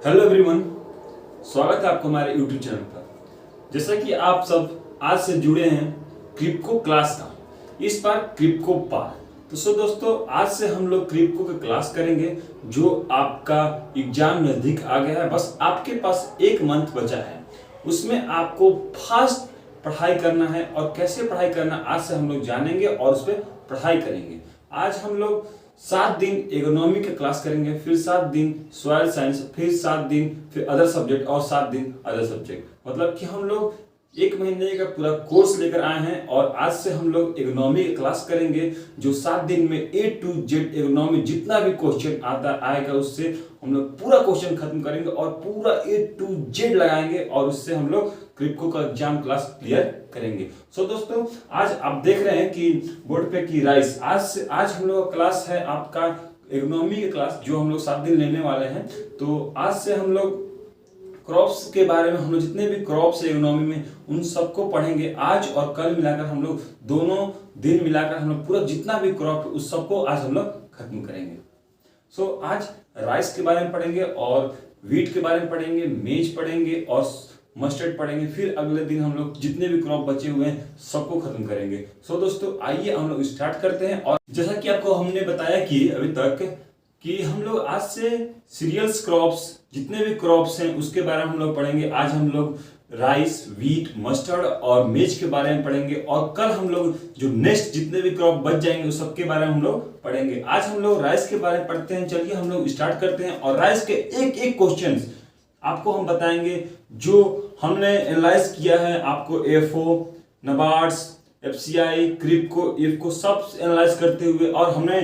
Hello everyone, स्वागत है आपको हमारे यूट्यूब चैनल पर। जैसा कि आप सब आज से जुड़े हैं क्रिप्को क्लास का, इस बार क्रिप्को पार। तो दोस्तों, आज से हम लोग क्रिप्को की क्लास करेंगे। जो आपका एग्जाम नजदीक आ गया है, बस आपके पास एक मंथ बचा है, उसमें आपको फास्ट पढ़ाई करना है। और कैसे पढ़ाई करना आज से हम लोग जानेंगे और उस पर पढ़ाई करेंगे। आज हम लोग 7 दिन इकोनॉमी का क्लास करेंगे, फिर 7 दिन सॉइल साइंस, फिर 7 दिन फिर अदर सब्जेक्ट और 7 दिन अदर सब्जेक्ट। मतलब कि हम लोग 1 महीने का पूरा कोर्स लेकर आए हैं। और आज से हम लोग इकोनॉमी की क्लास करेंगे, जो 7 दिन में A to Z इकोनॉमी जितना भी क्वेश्चन आता आएगा उससे हम लोग पूरा क्वेश्चन खत्म करेंगे और पूरा A to Z लगाएंगे और उससे हम लोग क्रिप्को का एग्जाम क्लास क्लियर करेंगे। दोस्तों, आज आप देख रहे हैं कि बोर्ड पे की राइस, आज हम लोग का क्लास है आपका इकोनॉमी की क्लास, जो हम लोग 7 दिन लेने वाले हैं। तो आज से हम लोग क्रॉप्स के बारे में, हम लोग जितने भी क्रॉप्स है इकोनॉमी में उन सबको पढ़ेंगे। आज और कल मिलाकर हम लोग दोनों दिन मिलाकर हम लोग पूरा जितना भी क्रॉप उस सबको आज हम लोग खत्म करेंगे। आज राइस के बारे में पढ़ेंगे और वीट के बारे में पढ़ेंगे, मेज पढ़ेंगे और मस्टर्ड पढ़ेंगे। फिर अगले दिन हम लोग जितने भी क्रॉप बचे हुए हैं सबको खत्म करेंगे। दोस्तों, आइए हम लोग स्टार्ट करते हैं। और जैसा कि आपको हमने बताया कि अभी तक कि हम लोग आज से सीरियल्स क्रॉप्स जितने भी क्रॉप्स हैं उसके बारे में हम लोग पढ़ेंगे। आज हम लोग राइस, वीट, मस्टर्ड और मेज के बारे में पढ़ेंगे। और कल हम लोग जो नेक्स्ट जितने भी क्रॉप बच जाएंगे उस सबके बारे में हम लोग पढ़ेंगे। आज हम लोग राइस के बारे में पढ़ते हैं। चलिए हम लोग स्टार्ट करते हैं। और राइस के एक एक क्वेश्चन आपको हम बताएंगे, जो हमने एनालाइज किया है। आपको एफओ, नबार्ड्स, एफसीआई, क्रिप्को, इफको सब एनालाइज करते हुए, और हमने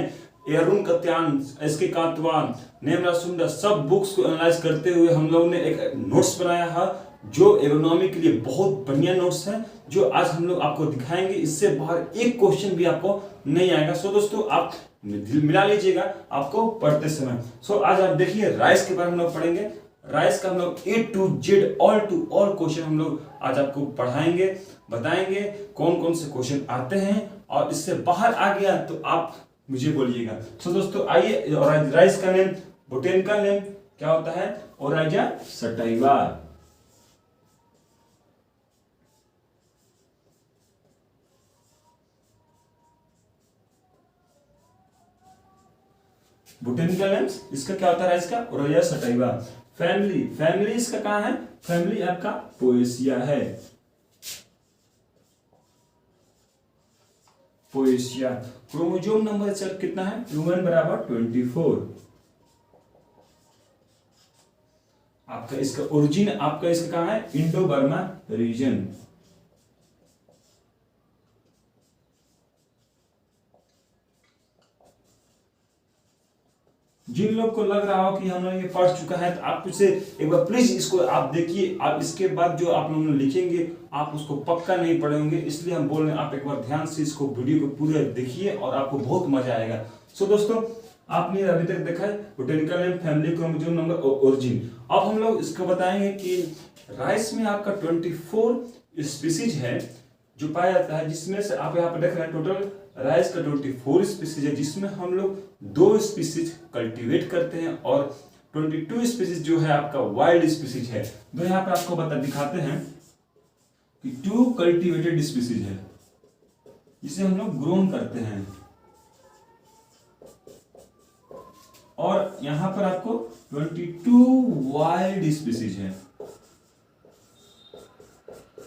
अरुण कत्यान, एसके कांतवान, नेमरा सुंदर सब बुक्स को एनालाइज करते हुए हम लोग ने एक नोट्स बनाया है, जो इकोनॉमी के लिए बहुत बढ़िया नोट्स है, जो आज हम लोग आपको दिखाएंगे। इससे बाहर एक क्वेश्चन भी आपको नहीं आएगा। दोस्तों, आप मिला लीजिएगा आपको पढ़ते समय। आज आप देखिए, राइस के बारे में हम लोग पढ़ेंगे। राइस का हम लोग A to Z all to all question हम लोग आज आपको पढ़ाएंगे, बताएंगे कौन कौन से क्वेश्चन आते हैं। और इससे बाहर आ गया तो आप मुझे बोलिएगा। दोस्तों, आइए। राइस का नेम, बोटेनिकल नेम क्या होता है? Oryza sativa. बोटेनिकल नेम इसका क्या होता है? राइस का ओराइजा सटाइवा। फैमिली इसका कहां है? फैमिली आपका पोएसिया है। पोएसिया। क्रोमोसोम नंबर सर कितना है? ह्यूमन बराबर 24। आपका इसका ओरिजिन आपका इसका कहां है? Indo Burma reason. जिन लोग को लग रहा हो कि हम लोग ये पढ़ चुका है, तो आप उसे एक बार प्लीज इसको आप देखिए। आप इसके बाद जो आप लोग लिखेंगे आप उसको पक्का नहीं पढ़ेंगे, इसलिए हम बोल रहे हैं आप एक बार ध्यान से इसको वीडियो को पूरा देखिए और आपको बहुत मजा आएगा। दोस्तों, आपने अभी तक देखा है botanical name, family, chromosome number और ओरिजिन। अब हम लोग इसको बताएंगे कि राइस में आपका 24 स्पीसीज है जो पाया जाता है, जिसमें से आप यहाँ पर देख रहे हैं टोटल राइस का 24 स्पीसीज है, जिसमें हम लोग 2 स्पीसीज कल्टीवेट करते हैं और 22 स्पीसीज जो है आपका वाइल्ड स्पीसीज है। तो यहाँ पर आपको दिखाते हैं कि 2 कल्टीवेटेड स्पीसीज है, जिसे हम लोग ग्रोन करते हैं। और यहाँ पर आपको 22 वाइल्ड स्पीसीज है,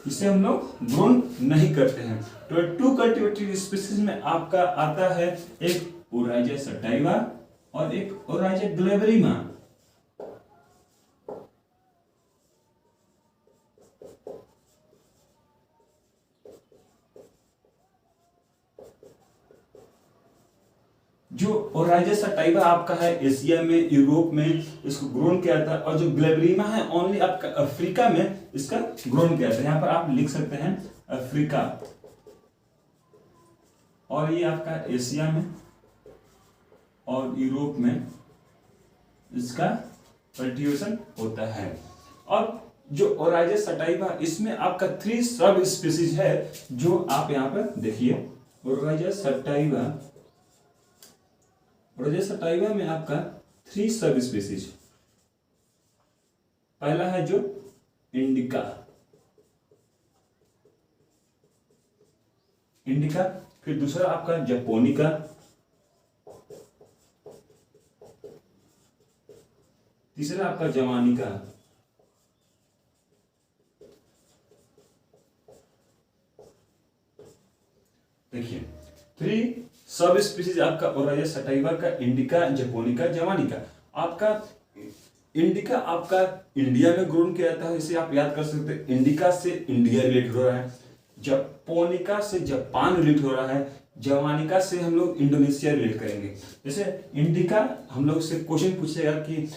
इसे हम लोग ग्रोन नहीं करते हैं। 22 कल्टीवेटेड स्पीसीज में आपका आता है एक ओराइजा सटाइवा और एक ओराइजा ग्लेबरिमा। जो ओराइजा सटाइवा आपका है एशिया में, यूरोप में इसको ग्रोन किया जाता है, और जो ग्लेबरिमा है ओनली आपका अफ्रीका में इसका ग्रोन किया जाता है। यहाँ पर आप लिख सकते हैं अफ्रीका, और ये आपका एशिया में और यूरोप में इसका कल्टीवेशन होता है। और जो ओराइजा सटाइवा, इसमें आपका 3 सब स्पीसीज है, जो आप यहाँ पर देखिए। ओराइजा सटाइवा में आपका 3 सब स्पीसीज पहला है जो इंडिका, इंडिका, फिर दूसरा आपका जपोनिका, तीसरा आपका जवानिका, देखिए 3 सब स्पीसीज आपका ओराइजा सटाइवा का, इंडिका, जपोनिका, जवानिका। आपका इंडिका आपका इंडिया में ग्रोन किया जाता है, इसे आप याद कर सकते हैं। इंडिका से इंडिया रिलेटेड हो रहा है, जपोनिका से जापान रिलेट हो रहा है, जवानिका से हम लोग इंडोनेशिया रिलेट करेंगे। जैसे इंडिका हम लोग से क्वेश्चन पूछेगा कि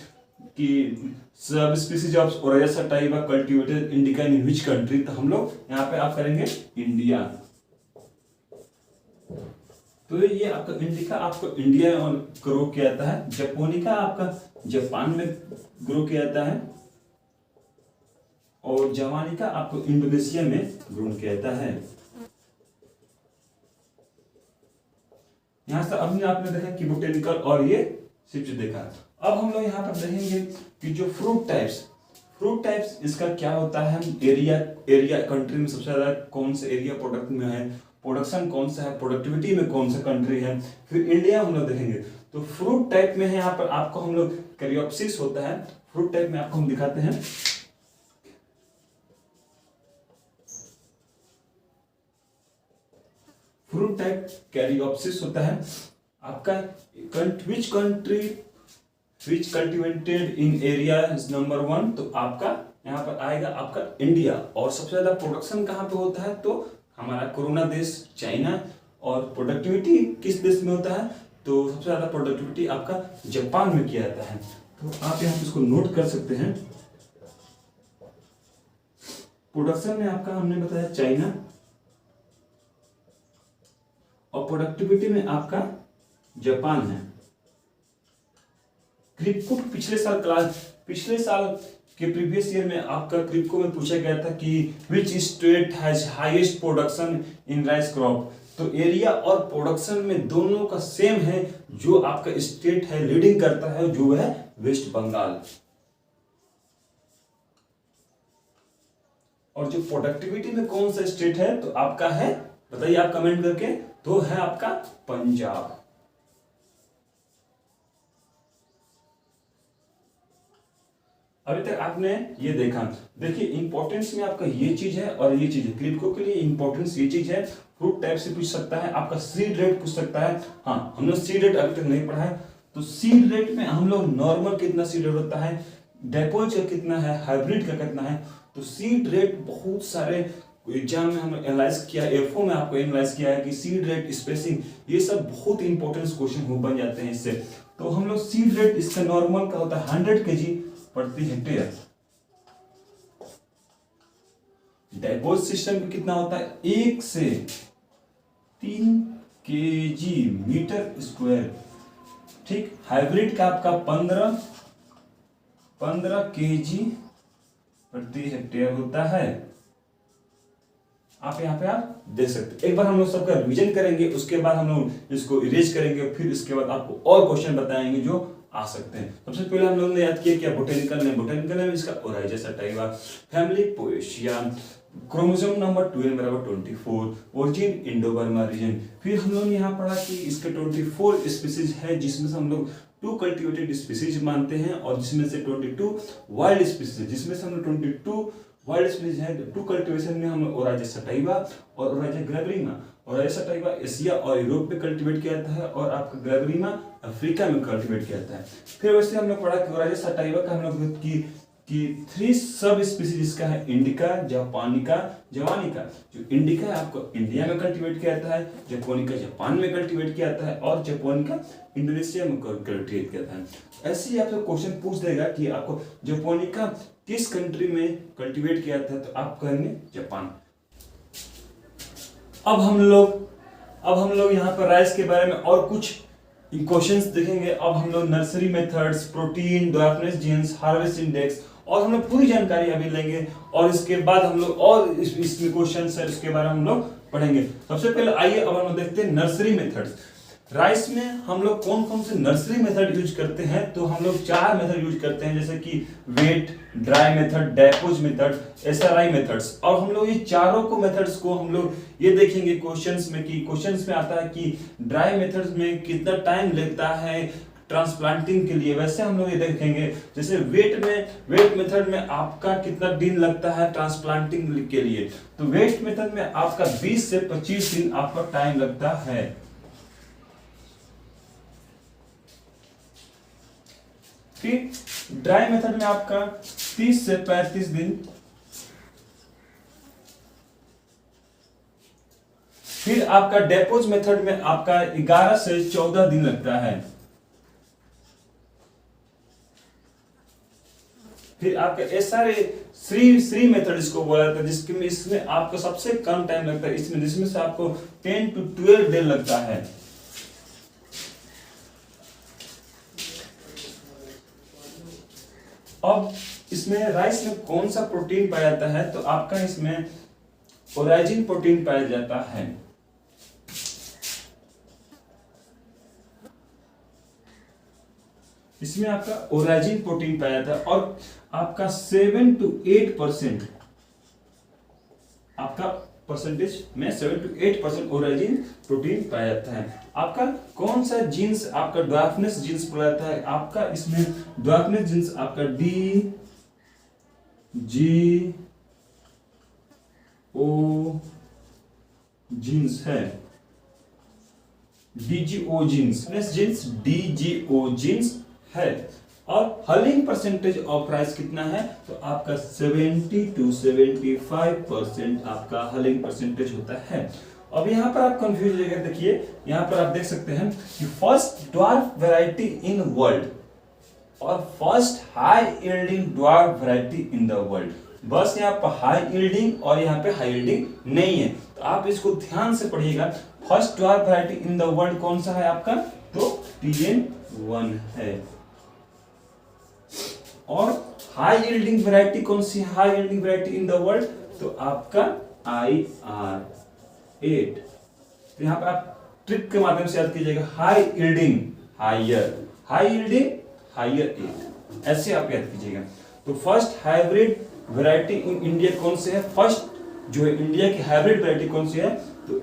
sub species of Oryza sativa cultivated indica in which country, तो हम लोग यहाँ पे आप करेंगे इंडिया। तो ये आपका इंडिका आपको इंडिया में ग्रो किया जाता है, जपोनिका आपका जापान में ग्रो किया जाता है, और जवानिका आपको इंडोनेशिया में ग्रो किया जाता है। यहां से अभी आपने देखा कि बोटेनिकल और ये सिर्फ देखा। अब हम लोग यहाँ पर देखेंगे कि जो फ्रूट टाइप्स इसका क्या होता है, एरिया कंट्री में सबसे ज्यादा कौन सा एरिया प्रोडक्ट में है, प्रोडक्शन कौन सा है, प्रोडक्टिविटी में कौन सा कंट्री है, फिर इंडिया हम लोग देखेंगे। तो फ्रूट टाइप में है यहाँ पर आपको हम लोग कैरियोप्सिस होता है, फ्रूट टाइप में आपको हम दिखाते हैं। फ्रूट टाइप कैरियोप्सिस होता है आपका। Which cultivated in area is number 1, तो आपका यहाँ पर आएगा आपका इंडिया। और सबसे ज्यादा प्रोडक्शन कहाँ पे होता है, तो हमारा कोरोना देश चाइना। और प्रोडक्टिविटी किस देश में होता है, तो सबसे ज्यादा प्रोडक्टिविटी आपका जापान में किया जाता है। तो आप यहाँ पे इसको नोट कर सकते हैं। प्रोडक्शन में आपका हमने बताया चाइना, और प्रोडक्टिविटी में आपका जापान है। क्रिप्को पिछले साल के प्रीवियस ईयर में आपका क्रिप्को में पूछा गया था कि which state has highest production in rice crop. तो एरिया और प्रोडक्शन में दोनों का सेम है, जो आपका स्टेट है लीडिंग करता है जो है वेस्ट बंगाल। और जो प्रोडक्टिविटी में कौन सा स्टेट है, तो आपका है, बताइए आप कमेंट करके, तो है आपका पंजाब। अभी तक आपने ये देखा, देखिए इंपॉर्टेंस में आपका ये चीज है और ये चीज है। क्रिप्को के लिए इंपॉर्टेंस ये चीज है। फ्रूट टाइप से पूछ सकता है, आपका सीड रेट पूछ सकता है। हाँ, हमने सीड रेट अभी तक नहीं पढ़ा है, तो सीड रेट में हम लोग नॉर्मल कितना सीड रेट होता है, डेपोज का कितना है, हाइब्रिड का कितना है। तो सीड रेट बहुत सारे एग्जाम में हमने एनालाइज किया, एफओ में आपको एनालाइज किया है कि सीड रेट, स्पेसिंग, ये सब बहुत इंपॉर्टेंट क्वेश्चन हो बन जाते हैं इससे। तो हम लोग सीड रेट इसका नॉर्मल का होता है 100 kg प्रति हेक्टेयर। डाइपोज सिस्टम में कितना होता है, 1 से 3 kg मीटर स्क्वायर। ठीक, हाइब्रिड का आपका 15 kg प्रति हेक्टेयर होता है। आप यहाँ पे आप देख सकते हैं। एक बार हम लोग सबका रिवीजन करेंगे, उसके बाद हम लोग इसको इरेज करेंगे, फिर इसके बाद आपको और क्वेश्चन बताएंगे जो आ सकते हैं। सबसे पहले हम लोगों ने याद किया क्या, बोटेनिकल नेम इसका Oryza sativa, family Poaceae, chromosome number 12 बराबर 24, ओरिजिन इंडो बर्मा रीजन। फिर हम लोग ने यहाँ पढ़ा कि इसके 24 स्पीसीज है, जिसमें से हम लोग 2 कल्टिवेटेड स्पीसीज मानते हैं, और जिसमें से 22 वाइल्ड स्पीसीज, जिसमें से हम लोग 22 वाइल्ड स्पीसीज है। 2 कल्टिवेशन में हम लोग ओराइजा सटाइवा और ओराइजा ग्लेब्रिमा। ओराइजा सटाइवा एशिया और यूरोप में कल्टीवेट किया जाता है, और आपका ग्लेब्रिमा अफ्रीका में कल्टीवेट किया जाता है। फिर वैसे हम लोग पढ़ा कि ओराइजा सटाइवा का हम लोग कि 3 सब स्पीसीज इसका है, इंडिका, जापानिका, जवानिका। जो इंडिका है आपको इंडिया में कल्टीवेट किया जाता है, जापानिका जापान में कल्टीवेट किया जाता है, और जापानिका इंडोनेशिया में कल्टीवेट किया जाता है। ऐसे ही आपसे क्वेश्चन पूछ देगा कि आपको जापानिका किस कंट्री में कल्टीवेट किया जाता है, तो आप कहेंगे जापान। अब हम लोग यहाँ पर राइस के बारे में और कुछ क्वेश्चंस देखेंगे। अब हम लोग nursery methods, protein, dwarfness genes, harvest index, और हम लोग पूरी जानकारी अभी लेंगे, और इसके बाद हम लोग और इसमें क्वेश्चन है उसके बारे में हम लोग पढ़ेंगे। सबसे पहले आइए अब हम देखते हैं नर्सरी मेथड्स। राइस में हम लोग कौन कौन से नर्सरी मेथड यूज करते हैं, तो हम लोग 4 मेथड यूज करते हैं, जैसे कि wet, dry method, dapog method, SRI methods. और हम लोग ये चारों को मेथड्स को हम लोग ये देखेंगे क्वेश्चंस में, कि क्वेश्चंस में आता है कि ड्राई मेथड्स में कितना टाइम लगता है ट्रांसप्लांटिंग के लिए, वैसे हम लोग ये देखेंगे। जैसे वेट मेथड में आपका कितना दिन लगता है ट्रांसप्लांटिंग के लिए, तो वेट मेथड में आपका 20 से 25 दिन आपका टाइम लगता है। फिर ड्राई मेथड में आपका 30 से 35 दिन। फिर आपका डेपोज मेथड में आपका 11 से 14 दिन लगता है। फिर आपका एसआरए श्री मेथड इसको बोला जाता है, जिसके में इसमें आपको सबसे कम टाइम लगता है, जिसमें से आपको 10 to 12 डे लगता है। अब इसमें राइस में कौन सा प्रोटीन पाया जाता है, तो आपका इसमें ओराइजिन प्रोटीन पाया जाता है। इसमें आपका ओराइजिन प्रोटीन पाया जाता है, और आपका 7 to 8% आपका परसेंटेज में 7 to 8% ओराइजिन प्रोटीन पाया जाता है। आपका कौन सा जीन्स आपका ड्वार्फनेस जीन्स बोला जाता है, आपका इसमें ड्वार्फनेस जीन्स आपका DGO जीन्स है, DGO जीन्स DGO जीन्स है। और हलिंग परसेंटेज ऑफ राइस कितना है, तो आपका 70 to 75% आपका हलिंग परसेंटेज होता है। अब यहाँ पर आप कंफ्यूज हो जाएगा, देखिए यहाँ पर आप देख सकते हैं कि first dwarf variety in world और first high yielding dwarf variety in the world, बस यहाँ पर हाई यील्डिंग और यहाँ पे हाई यील्डिंग नहीं है, तो आप इसको ध्यान से पढ़िएगा। First dwarf variety in the world कौन सा है आपका, तो TN1 है। और हाई यील्डिंग वैरायटी कौन सी है, high yielding variety in the world, तो आपका IR8। तो यहाँ पर आप ट्रिक के माध्यम से याद कीजिएगा, high yielding higher, high yielding higher 8, ऐसे आप याद कीजिएगा। तो first hybrid variety in India कौन से है, फर्स्ट जो है इंडिया की हाइब्रिड वैरायटी कौन सी है, तो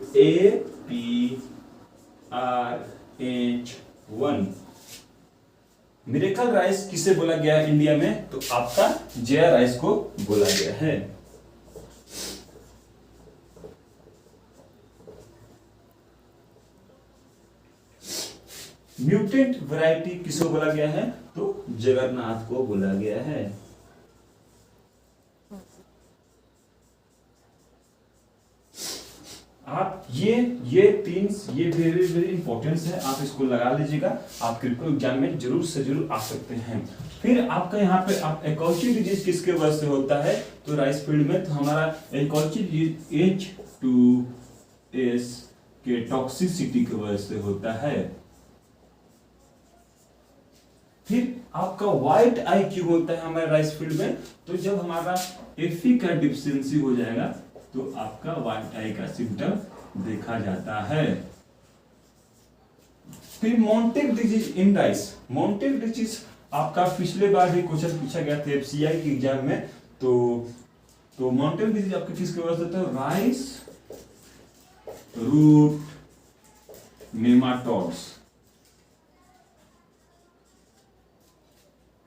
APRH1। मिरेकल राइस किसे बोला गया है इंडिया में, तो आपका जेआर राइस को बोला गया है। म्यूटेंट वैरायटी किसको बोला गया है, तो जगन्नाथ को बोला गया है। आप ये वेरी वेरी इंपॉर्टेंट है, आप इसको लगा लीजिएगा, आप क्रिप्टो एग्जाम में जरूर से जरूर आ सकते हैं। फिर आपका यहाँ पे आप एकोल्ची डिजीज किसके वजह से होता है, तो राइस फील्ड में, तो हमारा एकोल्ची डिजीज H2S के टॉक्सिसिटी की वजह से होता है। फिर आपका व्हाइट आई क्यों होता है हमारे राइस फील्ड में, तो जब हमारा Fe का डिफिशियंसी हो जाएगा तो आपका व्हाइट आई का सिम्टम देखा जाता है। फिर mentek disease in rice, Montek disease आपका पिछले बार भी क्वेश्चन पूछा गया था FCI के एग्जाम में, तो मोंटेक डिजीज आपके किसके वजह से होता है, rice root nematodes.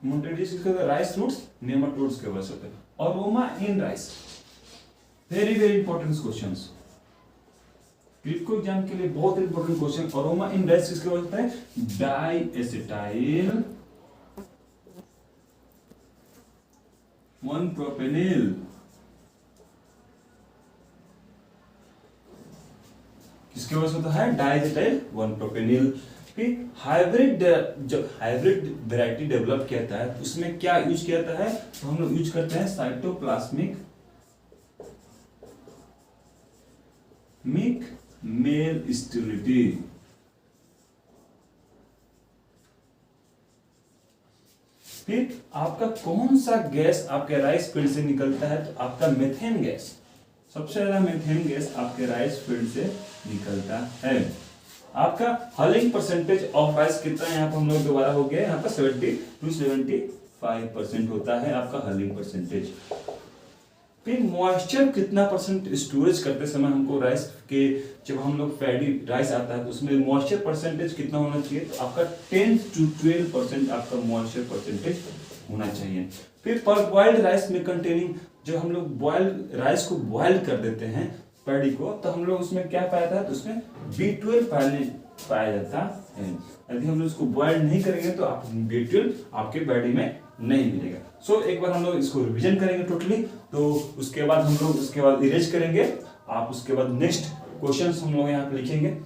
Mentek disease किसके वजह से, राइस रूट्स नेमाटोड्स के वजह से होता है। Aroma in rice, very very important questions, crypto exam के लिए बहुत important question. Aroma in rice किसके वजह से होता है, डाइएसिटाइल 1-प्रोपेनिल। किसके वजह से होता है, डाइएसिटाइल 1-प्रोपेनिल। फिर हाइब्रिड, जब हाइब्रिड वैरायटी डेवलप किया जाता है उसमें क्या यूज किया जाता है, तो हम लोग यूज करते हैं साइटोप्लाज्मिक मेल स्टेरिलिटी। फिर आपका कौन सा गैस आपके राइस फील्ड से निकलता है, तो आपका मेथेन गैस, सबसे ज्यादा मेथेन गैस आपके राइस फील्ड से निकलता है। आपका हलिंग परसेंटेज ऑफ राइस कितना है, यहाँ पर हम लोग दोबारा हो गया, यहाँ पर 70 to 75% होता है आपका हलिंग परसेंटेज। फिर मॉइस्चर कितना परसेंट स्टोरेज करते समय हमको राइस के, जब हम लोग पैडी राइस आता है तो उसमें मॉइस्चर परसेंटेज कितना होना चाहिए, तो आपका 10 to 12% आपका मॉइस्चर परसेंटेज होना चाहिए। फिर पर बॉइल्ड राइस में कंटेनिंग, जब हम लोग बॉइल्ड राइस को बॉइल कर देते हैं पैडी को, तो हम लोग उसमें क्या पाया था, तो उसमें B12 पाया जाता है। यदि हम लोग उसको बॉइल नहीं करेंगे तो आप B12 आपके पैडी में नहीं मिलेगा। सो एक बार हम लोग इसको रिवीजन करेंगे टोटली, तो उसके बाद हम लोग उसके बाद इरेज करेंगे। आप उसके बाद नेक्स्ट क्वेश्चंस हम लोग यहाँ पे लिखेंगे।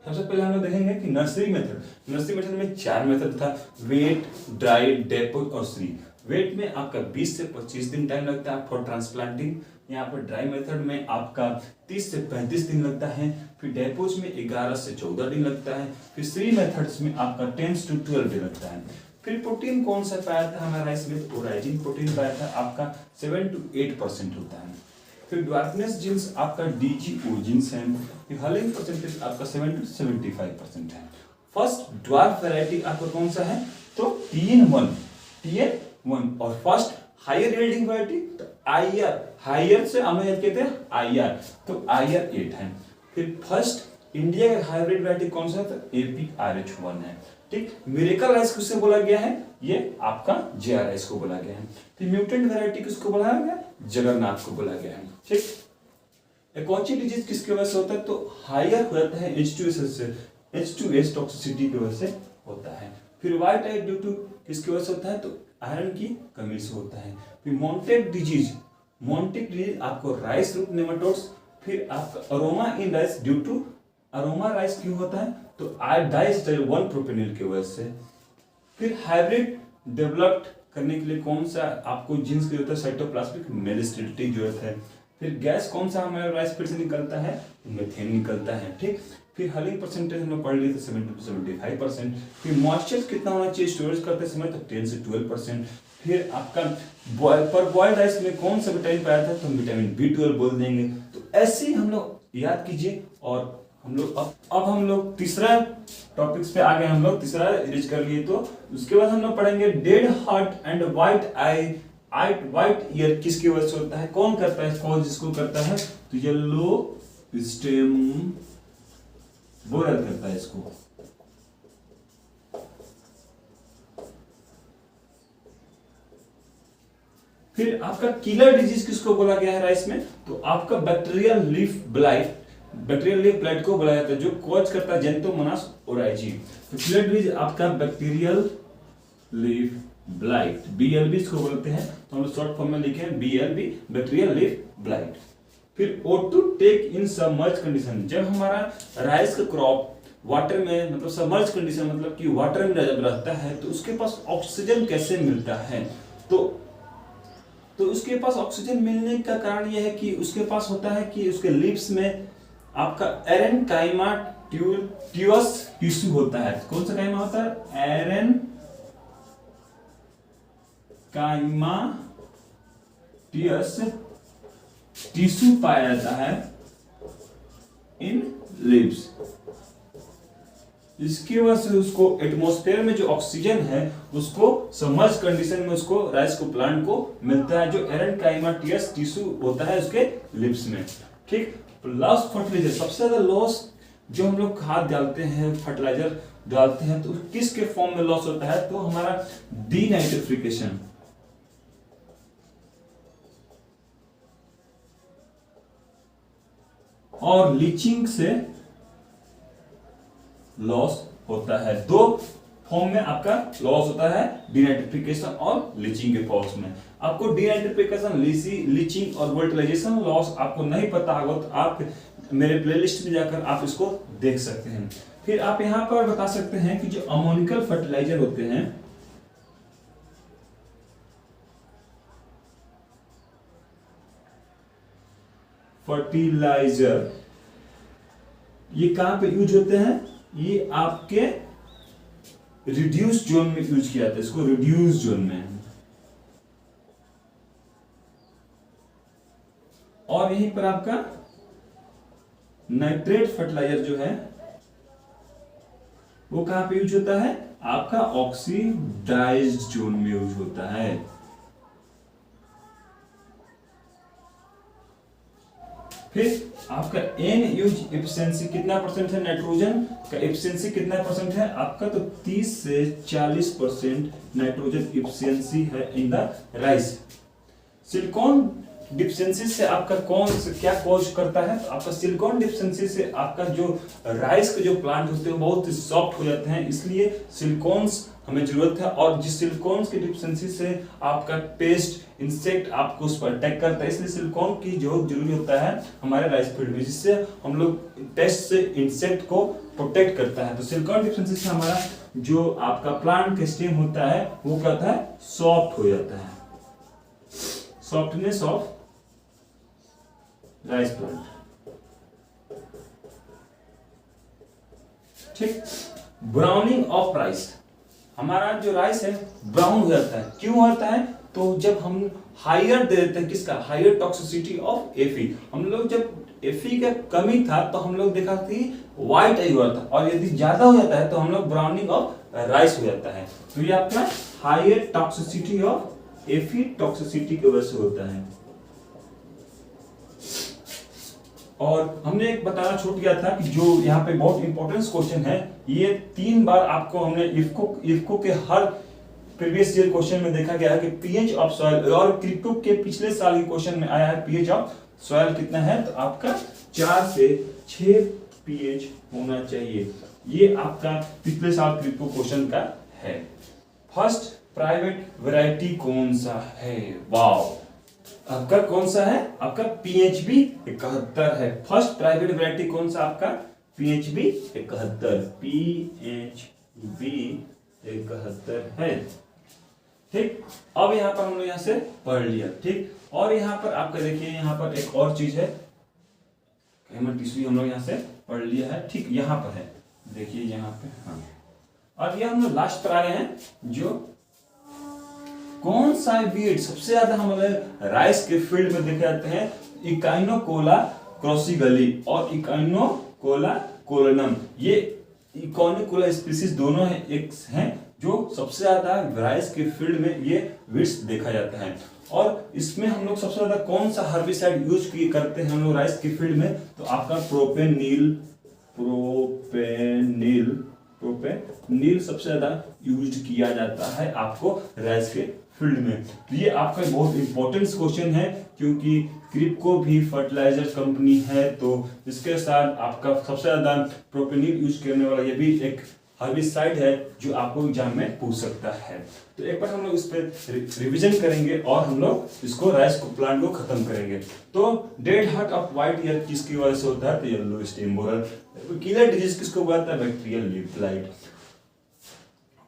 सबसे पहले हम लोग देखेंगे कि नर्सरी मेथड में 4 मेथड था, वेट, ड्राई, डेपोज और श्री। वेट में आपका 20 से 25 दिन टाइम लगता है फॉर ट्रांसप्लांटिंग। यहाँ पर ड्राई मेथड में आपका 30 से 35 दिन लगता है। फिर डेपोज में 11 से 14 दिन लगता है। फिर श्री मेथड्स में आपका 10 to 12 दिन लगता है। फिर प्रोटीन कौन सा पाया था हमारा इसमें, ओराइजिन प्रोटीन पाया था, आपका 7 to 8% होता है। फिर ड्वार्फनेस जीन्स आपका DGO जीन्स है। फिर हलिंग परसेंटेज आपका 7 to 75% है। फर्स्ट ड्वार्फ वैरायटी आपका कौन सा है, तो TN1 और फर्स्ट हायर यील्डिंग वैरायटी तो IR, हायर से हम लोग कहते हैं IR, तो IR 8 है। फिर फर्स्ट इंडिया का हाइब्रिड वैरायटी कौन सा है, तो APRH1 है। ठीक, मिरेकल राइस किससे बोला गया है, ये आपका JR राइस को बोला गया है। फिर म्यूटेंट वैरायटी किसको बोला गया, जगन्नाथ को बोला गया है। ठीक, एकॉची डिजीज किसकी वजह से होता है, तो हायर होता है H2S टॉक्सिसिटी की वजह से होता है। फिर व्हाइट आई ड्यू टू किसकी वजह से होता है, तो आयरन की कमी से होता है। फिर मोंटेक डिजीज आपको राइस रूट नेमाटोड्स। फिर आपका aroma in rice due to, aroma rice क्यों होता है, तो डाइस्टर 1 प्रोपेनिल की वजह से। फिर हाइब्रिड डेवलप्ड करने के लिए कौन सा आपको जीन्स की जरूरत है, साइटोप्लाज्मिक मेलिस्टिलिटी की जरूरत है। फिर गैस कौन सा हमारे राइस फीड से निकलता है, मीथेन निकलता है। ठीक, फिर हलिंग परसेंटेज हम लोग पढ़ लिए थे 70 to 75%। फिर मॉइस्चर कितना होना चाहिए स्टोरेज करते समय, तो 10 से 12%। फिर आपका पर बॉइल्ड राइस में कौन सा विटामिन पाया था, तो विटामिन B12 बोल देंगे। तो ऐसे ही हम लोग याद कीजिए। और हम लोग अब हम लोग तीसरा टॉपिक्स पे आ गए, हम लोग तीसरा रीच कर लिए। तो उसके बाद हम लोग पढ़ेंगे dead heart and white I, white year किसकी वजह से होता है, कौन करता है, कौन जिसको करता है, तो येलो स्टेम बोरर करता है इसको। फिर आपका किलर डिजीज किसको बोला गया है राइस में, तो आपका bacterial leaf blight, bacterial leaf blight को बोला जाता है, जो कॉज करता है जेंटोमोनास ओराइजी। तो किलर डिजीज आपका बैक्टीरियल लीफ ब्लाइट, BLB इसको बोलते हैं, तो हम लोग शॉर्ट फॉर्म में लिखे हैं BLB, बैक्टीरियल लीफ ब्लाइट। फिर O2 टेक इन सबमर्ज कंडीशन, जब हमारा राइस का क्रॉप वाटर में, मतलब सबमर्ज कंडीशन मतलब कि वाटर में जब रहता है तो उसके पास ऑक्सीजन कैसे मिलता है, तो उसके पास ऑक्सीजन मिलने का कारण यह है कि उसके पास होता है कि उसके लिप्स में आपका एरेनकाइमा ट्यूअस टिश्यू होता है। कौन सा काइमा होता है, एरेनकाइमा ट्यूअस टिश्यू पाया जाता है इन लिप्स। इसकी वजह से उसको एटमॉस्फेयर में जो ऑक्सीजन है उसको सबमर्ज कंडीशन में उसको राइस को प्लांट को मिलता है, जो एरेनकाइमाटियस टिश्यू होता है उसके लिप्स में। ठीक, लॉस फर्टिलाइजर, सबसे ज्यादा लॉस जो हम लोग खाद डालते हैं, फर्टिलाइजर डालते हैं, तो किसके फॉर्म में लॉस होता है, तो हमारा डीनाइट्रिफिकेशन और लीचिंग से लॉस होता है। दो फॉर्म में आपका लॉस होता है, डीनाइट्रिफिकेशन और लीचिंग के फॉर्म्स में। आपको डीनाइट्रिफिकेशन, लीचिंग और वोल्टिलाइजेशन लॉस आपको नहीं पता होगा तो आप मेरे प्लेलिस्ट में जाकर आप इसको देख सकते हैं। फिर आप यहां पर बता सकते हैं कि जो अमोनिकल फर्टिलाइजर होते हैं, फर्टिलाइजर ये कहां पे यूज होते हैं, ये आपके रिड्यूस जोन में यूज किया जाता है, इसको रिड्यूस जोन में। और यहीं पर आपका नाइट्रेट फर्टिलाइजर जो है वो कहाँ पे यूज होता है? आपका ऑक्सीडाइज्ड जोन में यूज होता है। फिर आपका एन यूज एफिशिएंसी कितना परसेंट है? नाइट्रोजन का एफिशिएंसी कितना परसेंट है आपका? तो 30 से 40% नाइट्रोजन एफिशिएंसी है in the rice. Silicon deficiency से आपका कौन से क्या कॉज करता है? तो आपका सिलिकॉन डिफिशियंसी से आपका जो राइस के जो प्लांट होते हैं बहुत सॉफ्ट हो जाते हैं, इसलिए सिलिकॉन्स हमें जरूरत है। और जिस सिलिकॉन्स की डिफिशियंसी से आपका पेस्ट इंसेक्ट आपको उस पर अटैक करता है, इसलिए सिलिकॉन की जो जरूरी होता है हमारे राइस फील्ड में, जिससे हम लोग पेस्ट से इंसेक्ट को प्रोटेक्ट करता है। तो सिलिकॉन डिफिशियंसी से हमारा जो आपका प्लांट का स्टेम होता है वो क्या होता है? सॉफ्ट हो जाता है। Softness of rice plant. ठीक। ब्राउनिंग ऑफ राइस, हमारा जो राइस है ब्राउन हो जाता है। क्यों होता है? तो जब हम हायर दे देते हैं, किसका? Higher toxicity of Fe. हम लोग जब एफी का कमी था तो हम लोग देखा कि व्हाइट आई हुआ था, और यदि ज्यादा हो जाता है तो हम लोग ब्राउनिंग ऑफ राइस हो जाता है। तो ये आपका हायर टॉक्सिसिटी ऑफ एफी टॉक्सिसिटी की वजह से होता है। और हमने एक बताना छूट गया था कि जो यहाँ पे बहुत इंपॉर्टेंट क्वेश्चन है, ये 3 बार आपको हमने इफको के हर प्रीवियस ईयर क्वेश्चन में देखा गया है कि पीएच ऑफ सॉइल, और क्रिप्टो के पिछले साल के क्वेश्चन में आया है पीएच ऑफ सॉइल कितना है? तो आपका 4 से 6 पीएच होना चाहिए। ये आपका पिछले साल क्रिप्टो क्वेश्चन का है। फर्स्ट प्राइवेट वैरायटी कौन सा है? वाओ, आपका कौन सा है? आपका PHB 71 है। फर्स्ट प्राइवेट वैरायटी कौन सा आपका? PHB 71, PHB 71 है। ठीक। अब यहाँ पर हम लोग यहाँ से पढ़ लिया। ठीक। और यहाँ पर आपका देखिए, यहाँ पर एक और चीज है, टिश्यू हम लोग यहाँ से पढ़ लिया है। ठीक, यहाँ पर है, देखिए यहाँ पे। हाँ, और ये हम लोग लास्ट पर आ गए हैं, जो कौन सा वीड सबसे ज्यादा हमारे राइस के फील्ड में देखे जाते हैं? इकाइनोकोला क्रॉसिगली और इकाइनोकोला कोलोनम। ये इकाइनोकोला स्पीसीज दोनों है, एक हैं जो सबसे ज्यादा राइस के फील्ड में ये वीड्स देखा जाता है। और इसमें हम लोग सबसे ज्यादा कौन सा हर्बिसाइड यूज करते हैं हम लोग राइस के फील्ड में? तो आपका प्रोपेनिल सबसे ज्यादा यूज किया जाता है आपको राइस के फील्ड में। तो ये आपका बहुत इंपॉर्टेंट क्वेश्चन है, क्योंकि क्रिप्को भी फर्टिलाइजर कंपनी है, तो इसके साथ आपका सबसे ज्यादा प्रोपेनिल यूज करने वाला ये भी एक हर्बिसाइड है जो आपको एग्जाम में पूछ सकता है। तो एक बार हम लोग इस पर रिवीजन करेंगे और हम लोग इसको राइस को प्लांट को खत्म करेंगे। तो dead heart of white year किसकी वजह से होता है? तो yellow stem borer. Killer disease किसको कहता है? Bacterial leaf blight.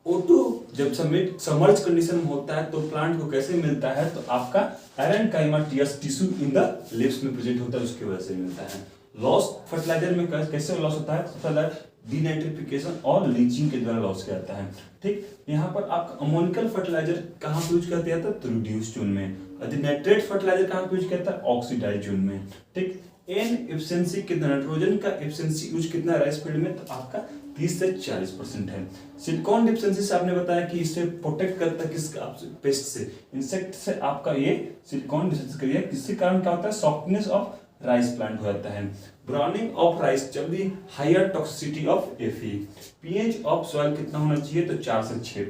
O2 जब सबमर्ज कंडीशन में होता है तो प्लांट को कैसे मिलता है? तो आपका पैरेन्काइमाटियस टिश्यू इन द लिव्स में प्रेजेंट होता है, उसकी वजह से मिलता है। लॉस फर्टिलाइजर में कैसे लॉस होता है? सबसे ज्यादा डीनाइट्रिफिकेशन और लीचिंग के द्वारा लॉस किया जाता है। ठीक, यहाँ पर आपका अमोनिकल फर्टिलाइजर कहाँ पे यूज किया जाता है? तो रिड्यूस जोन में। नाइट्रेट फर्टिलाइजर कहाँ पे यूज किया जाता है? ऑक्सीडाइज जोन में। ठीक, एन एफिशिएंसी कितना, नाइट्रोजन का एफिशिएंसी यूज कितना राइस फील्ड में? तो आपका 30 से 40% है। सिलिकॉन डिफिशिएंसी से आपने बताया कि इससे प्रोटेक्ट करता है किसका? पेस्ट से, इंसेक्ट से आपका ये सिलिकॉन डिफिशिएंसी करिए, जिसके कारण क्या होता है? सॉफ्टनेस ऑफ राइस प्लांट हो जाता है। ब्राउनिंग ऑफ राइस जब भी higher toxicity of Fe. PH of soil कितना होना चाहिए? तो 4 से 6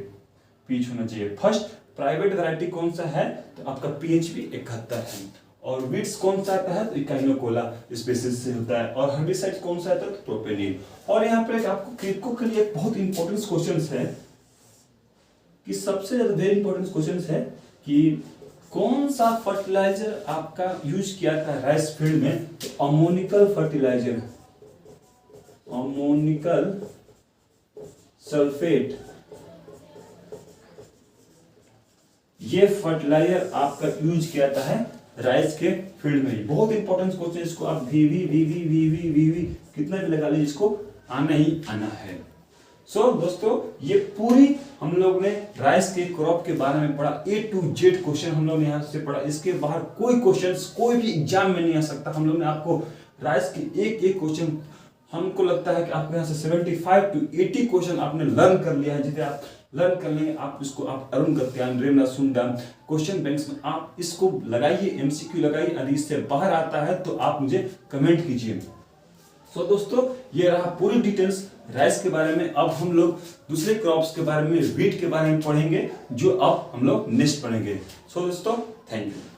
पीएच होना चाहिए। फर्स्ट प्राइवेट वैरायटी कौन सा है? तो आपका PHB 71 है। और वीड्स कौन सा आता है? तो इकाइनोकोला स्पीसीज से होता है। और हर्बिसाइड कौन सा आता है? तो प्रोपेनिल। और यहाँ पर आपको क्रिप्को के लिए बहुत इंपॉर्टेंट क्वेश्चन है, कि सबसे ज्यादा वेरी इंपॉर्टेंट क्वेश्चन है कि कौन सा फर्टिलाइजर आपका यूज किया था राइस फील्ड में? तो अमोनिकल फर्टिलाइजर, अमोनिकल सल्फेट, ये फर्टिलाइजर आपका यूज किया जाता है राइस के फील्ड में। बहुत इंपॉर्टेंट क्वेश्चन, इसको आप वी कितना भी लगा लीजिए, इसको आना ही आना है। सो दोस्तों, ये पूरी हम लोग ने राइस के क्रॉप के बारे में पढ़ा। A to Z क्वेश्चन हम लोग ने यहाँ से पढ़ा। इसके बाहर कोई क्वेश्चन कोई भी एग्जाम में नहीं आ सकता। हम लोग ने आपको राइस के एक एक क्वेश्चन हमको लगता है कि आपके यहाँ से 75 to 80 क्वेश्चन आपने लर्न कर लिया है। जितने आप लर्न कर लेंगे आप इसको आप अरुण गत्यान रेमना सुंदम क्वेश्चन बैंक्स में आप इसको लगाइए, एमसीक्यू लगाइए। यदि इससे बाहर आता है तो आप मुझे कमेंट कीजिए। सो दोस्तों ये रहा पूरी डिटेल्स राइस के बारे में। अब हम लोग दूसरे क्रॉप्स के बारे में, वीट के बारे में पढ़ेंगे, जो अब हम लोग नेक्स्ट पढ़ेंगे। सो दोस्तों थैंक यू।